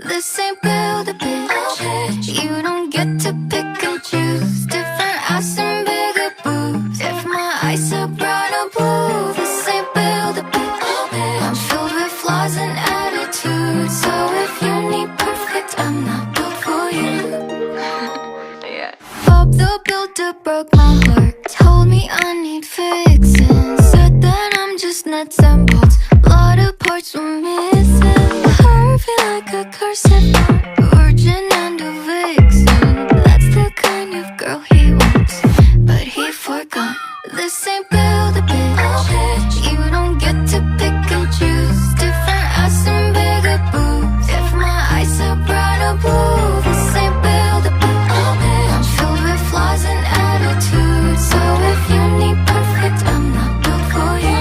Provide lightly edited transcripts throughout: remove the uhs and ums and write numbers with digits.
This ain't build a bitch. You don't get to pick and choose. Different ass and bigger boobs. If my eyes are brown or blue, this ain't build a bitch. I'm filled with flaws and attitudes. So if you need perfect, I'm not built for you. Bob the Builder broke my heart. Told me I need fixing. Said that I'm just nuts and bolts. A lot of parts were missing. Heart feel like a curse if I'm a virgin and a vixen. That's the kind of girl he wants, but he forgot. This ain't build a bitch. You don't get to pick and choose. Different ass and bigger boobs. If my eyes are brown or blue, this ain't build a bitch. I'm filled with flaws and attitudes. So if you need perfect, I'm not built for you.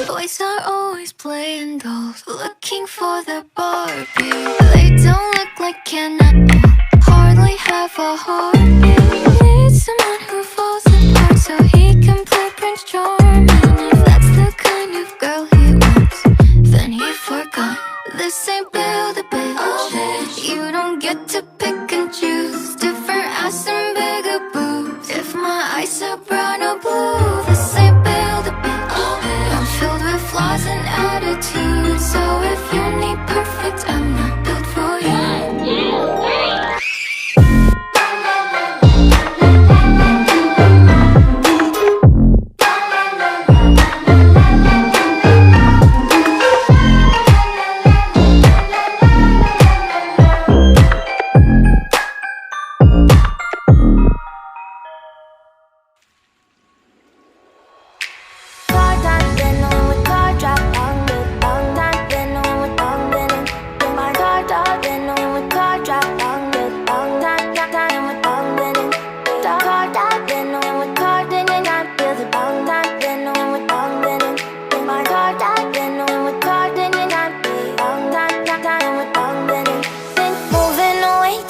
Boys are always playing dolls, looking for the Barbie. They don't look like Ken at all, hardly have a heartbeat. Need someone who falls apart so he can play Prince Charming. If that's the kind of girl he wants, then he forgot. This ain't build a bitch. You don't get to pick and choose. Different ass and bigger boobs. If my eyes are brown or blue, this ain't build a bitch. I'm filled with flaws and attitudes. So if you need perfect, I'm not built for you.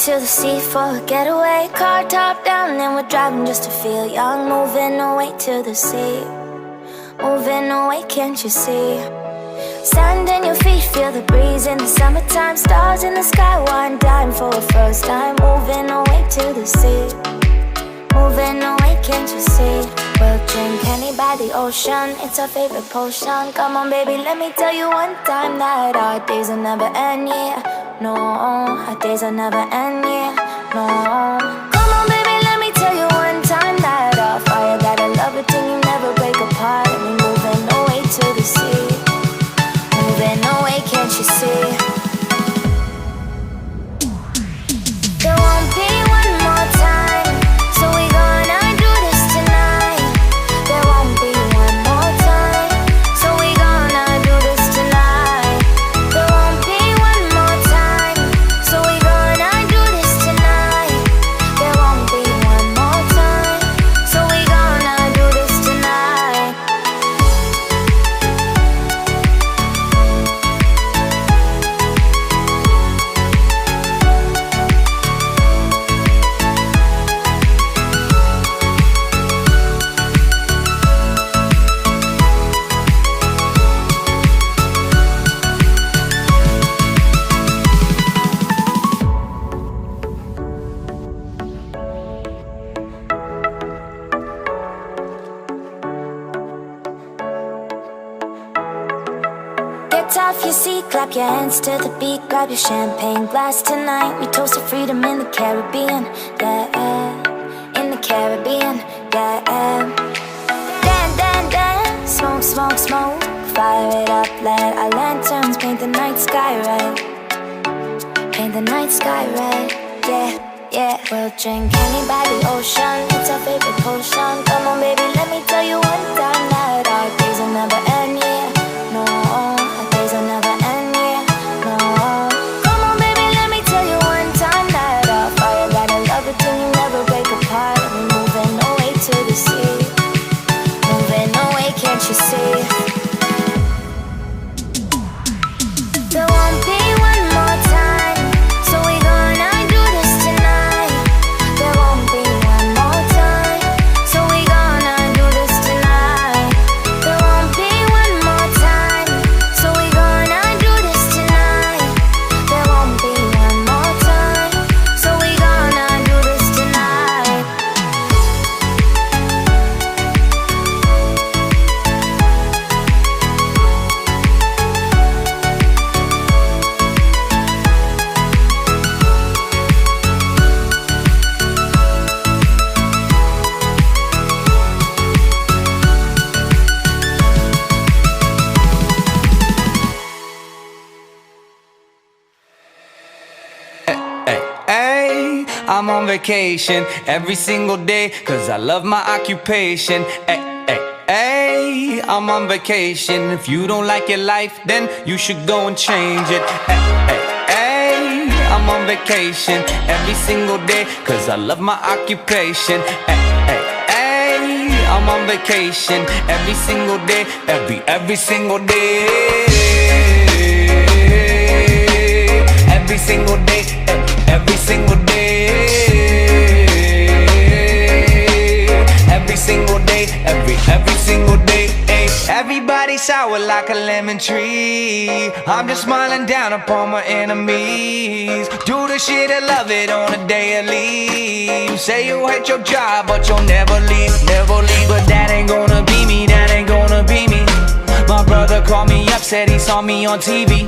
To the sea for a getaway, car top down and we're driving just to feel young. Moving away to the sea, moving away, can't you see? Sand in your feet, feel the breeze in the summertime. Stars in the sky, one dime for a first time. Moving away to the sea, moving away, can't you see? We'll drink honey by the ocean, it's our favorite potion. Come on baby, let me tell you one time that our days will never end, yeah. No, our days will never end, yeah. No. Come on baby, let me tell you one time that our fire got a love it till you never break apart. And we moving away to the sea, moving away, can't you see? There won't be one more time, so we gonna do this tonight. There won't be one more time, so we gonna do this tonight. There won't be one more time, so we gonna do this tonight. There won't be one more time, so we gonna do this tonight. Get off your seat, clap your hands to the beat. Grab your champagne glass tonight. We toast to freedom in the Caribbean, yeah. In the Caribbean, yeah. Dan, dan, dan, smoke, smoke, smoke. Fire it up, let our lanterns paint the night sky red. Paint the night sky red, yeah, yeah. We'll drink honey by the ocean, it's our favorite potion. Come on baby, let me tell you one time that our days will never end, yeah. No, our days will never end, yeah. No. Come on baby, let me tell you one time that our fire got a love it till you never break apart. And we moving away to the sea, moving away, can't you see? There won't be one more time, so we gonna do this tonight. There won't be one I'm on vacation every single day, cause I love my occupation. Hey, I'm on vacation. If you don't like your life, then you should go and change it. Hey, I'm on vacation every single day, cause I love my occupation. Hey, I'm on vacation every single day, every single day. Every single day, every single day. Every single day, every single day. Everybody sour like a lemon tree. I'm just smiling down upon my enemies. Do the shit and love it on a daily. You say you hate your job, but you'll never leave, never leave. But that ain't gonna be me, that ain't gonna be me. My brother called me up, said he saw me on TV.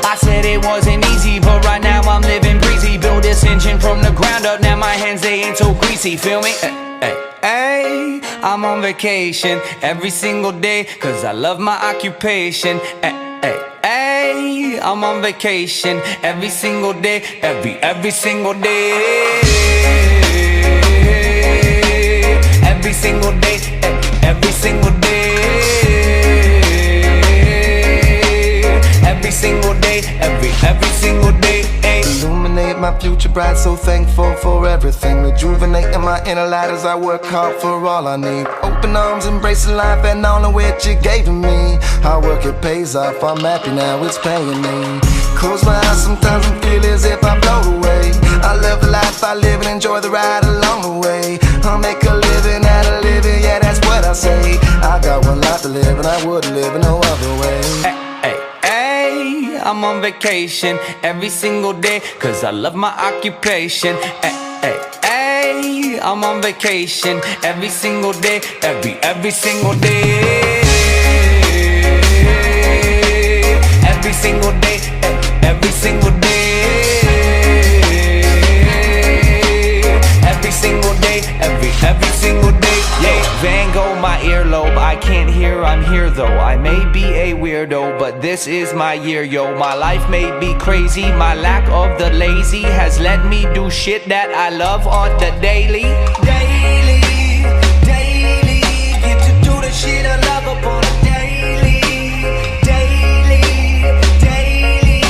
I said it wasn't easy, but right now I'm living breezy. Build this engine from the ground up, now my hands, they ain't so greasy, feel me? Hey, I'm on vacation every single day, cause I love my occupation. Hey, I'm on vacation every single day, every single day. Every single day, every single day. Every single day, every single day. Illuminate my future bright, so thankful for everything. Rejuvenating my inner light as I work hard for all I need. Open arms, embracing life and all of which you gave to me. Hard work, it pays off, I'm happy now, it's paying me. Close my eyes sometimes and feel as if I float away. I love the life I live and enjoy the ride along the way. I'll make a living out of living, yeah, that's what I say. I got one life to live and I wouldn't live in no other way. I'm on vacation every single day, cause I love my occupation. Hey, I'm on vacation every single day, every single day. Every single day, every single day. Every single day, every single day. Yeah, Van Gogh, my earlobe. I can't hear, I'm here though. I may be a weirdo, but this is my year, yo. My life may be crazy. My lack of the lazy has let me do shit that I love on the daily. Daily, daily. Get to do the shit I love upon a daily. Daily, daily.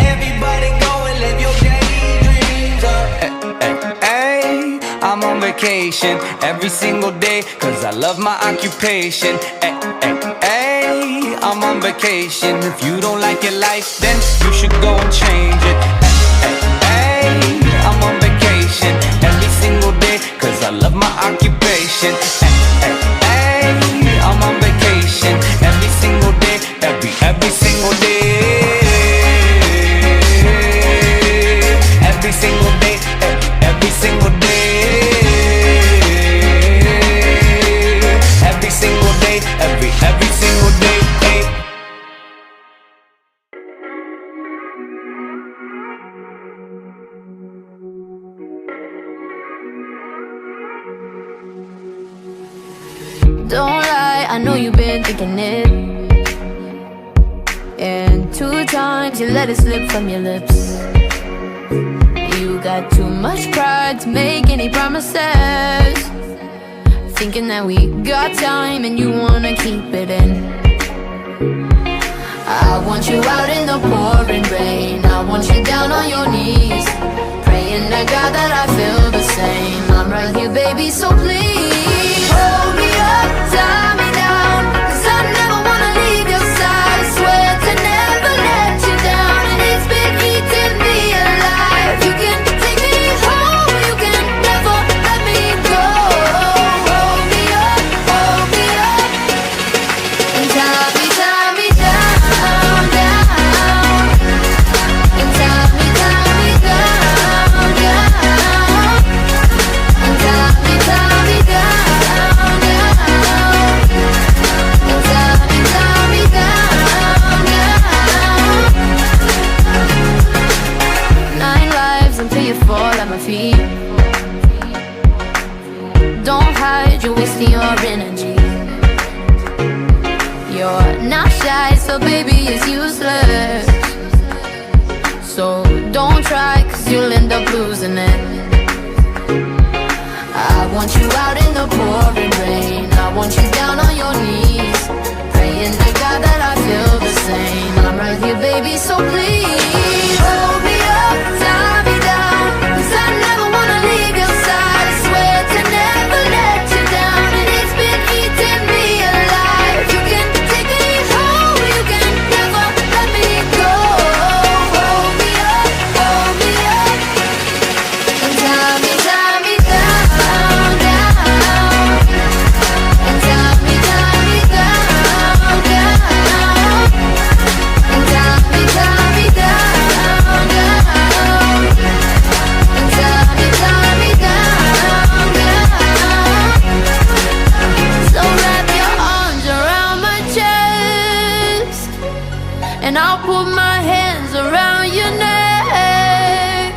Everybody go and live your daydreams up. Hey, I'm on vacation every single day, cause I love my occupation. Hey, I'm on vacation. If you don't like your life, then you should go and change it. Hey, I'm on vacation every single day, cause I love my occupation. Hey, I'm on vacation every single day, every single day. Every single day, every single day. Every single day, every single day. Don't lie, I know you've been thinking it. And 2 times you let it slip from your lips. You got too much pride to make any promises, thinking that we got time and you wanna keep it in. I want you out in the pouring rain. I want you down on your knees, praying to God that I feel the same. I'm right here, baby, so please hold me up, tie me down, cause I never wanna leave your side. Swear to never let you down, and it's been eating me alive. You can take me home, you can never let me go. Hold me up, and tie me down, down. And tie me down, down. And tie me down, down. And tie me down, down. 9 lives until you fall at my feet. Don't hide, you're wasting your energy. You're not shy, so baby, it's useless. So don't try, cause you'll end up losing it. I want you out in the pouring rain. I want you down on your knees, praying to God that I feel the same. I'm right here, baby, so please hold me up, tie me down, 'cause I never wanna leave your side. I swear to never let you down, and it's been eating me alive. You can take me home, you can never let me go. Hold me up, and tie me down, down, and tie me down, down, and tie me down, down, and tie me down, down. So wrap your arms around my chest, and I'll put my hands around your neck.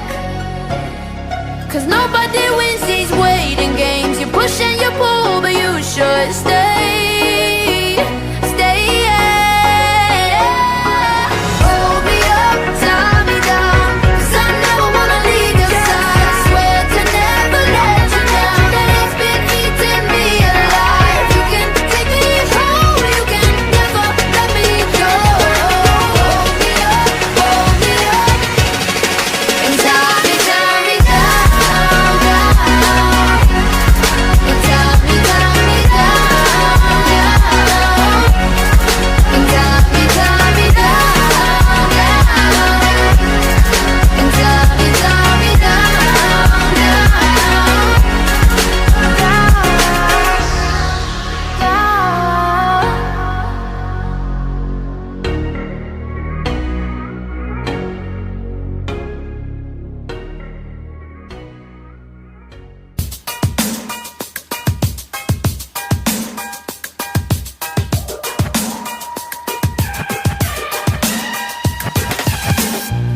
'Cause nobody wins these waiting games. You push and you pull, but you should stay, stay, yeah. Hold me up, tie me down, 'cause I never wanna leave your side. I swear to never let you down, and it's been eating me alive. You can take me home, you can never let me go. Hold me up, and tie me down, and tie me down, and tie me down, and tie me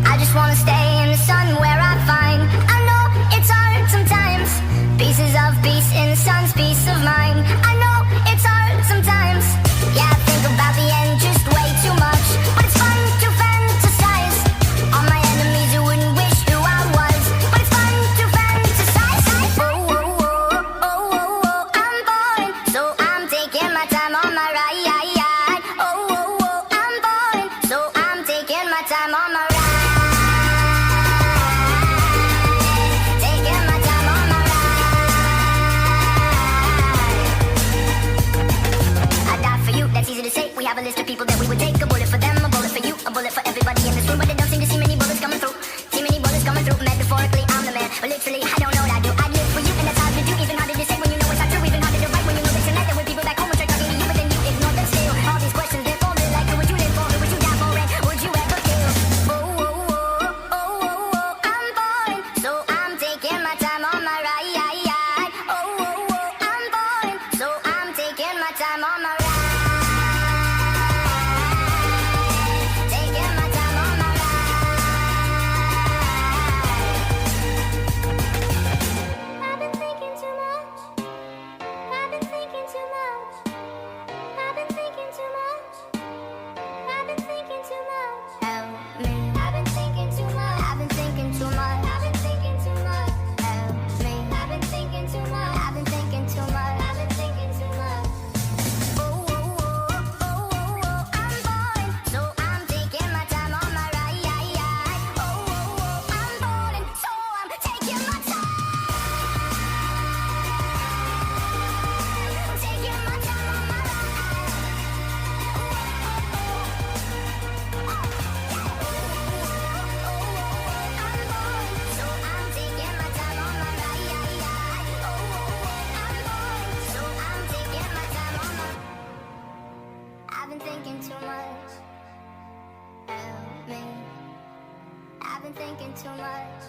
I just wanna stay in the sun where I find. I know it's hard sometimes. Pieces of peace in the sun's peace of mind. I know it's hard sometimes. Yeah, I think about the end just way too much. But it's fun to fantasize. All my enemies who wouldn't wish who I was. But it's fun to fantasize. Oh, oh, oh, oh, oh, oh, I'm boring, so I'm taking my time on my ride. Oh, oh, oh, I'm boring, so I'm taking my time on my ride. Taking my time on my ride. I die for you, that's easy to say. We have a list of people that we would take. A bullet for them, a bullet for you, a bullet for everybody in this room. But they don't seem to see many bullets coming through. See many bullets coming through. Metaphorically, I'm the man, but literally, I don't know what I do. I live for you, and that's hard to do. Even harder to say when you know it's not true. Even harder to write when you know that you're not there with people back home. Try talking to you, but then you ignore them still. All these questions, they're folded like who would you live for? Who would you die for? And would you ever kill? Oh, oh, oh, oh, oh, oh, I'm boring, so I'm taking my time on my ride. Oh, oh, oh, I'm boring, so I'm taking my time on my ride. Taking my time on my ride. I've been thinking too much. I've been thinking too much. I've been thinking too much. I've been thinking too much. Help me. I've been thinking too much. I've been thinking too much. I've been thinking too much. Help me. I've been thinking too much. I've been thinking too much. I've been thinking too much. Oh, oh, oh, oh, oh, oh, I'm boring, so I'm taking my time on my ride. Oh, oh, oh, I'm boring, so I'm taking my time. Taking my time on my ride. I've been thinking too much. Help me. I've been thinking too much.